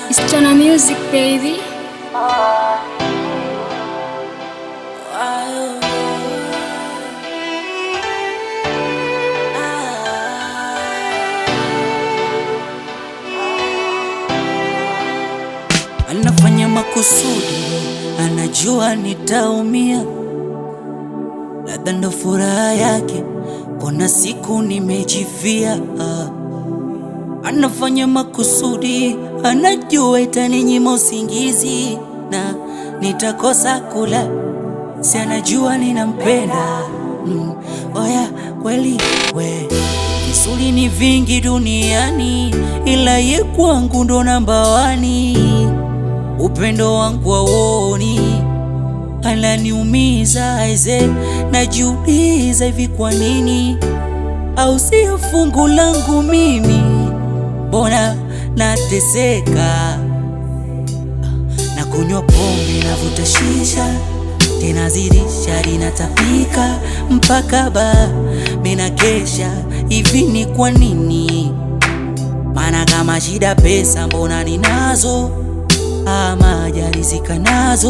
It's Tana Music, baby. Anafanya makusudi, anajua nitaumia, labda ndo furaha yake, kuna siku nimejivia. Anafanya makusudi, anajua itaninyima usingizi na nitakosa kula, si anajua ninampenda. Oya kweli we, visuli ni vingi duniani, ila ye kwangu ndo namba wani. Upendo wangu hauoni, ananiumiza aize, najiuliza hivi kwa nini? Au sio fungu langu mimi? Mbona nateseka? Na kunywa pombe, navuta shisha, tena zidisha, linatapika mpaka mina kesha. Hivi ni kwa nini? Maana kama shida pesa mbona ninazo, ama jalizika nazo.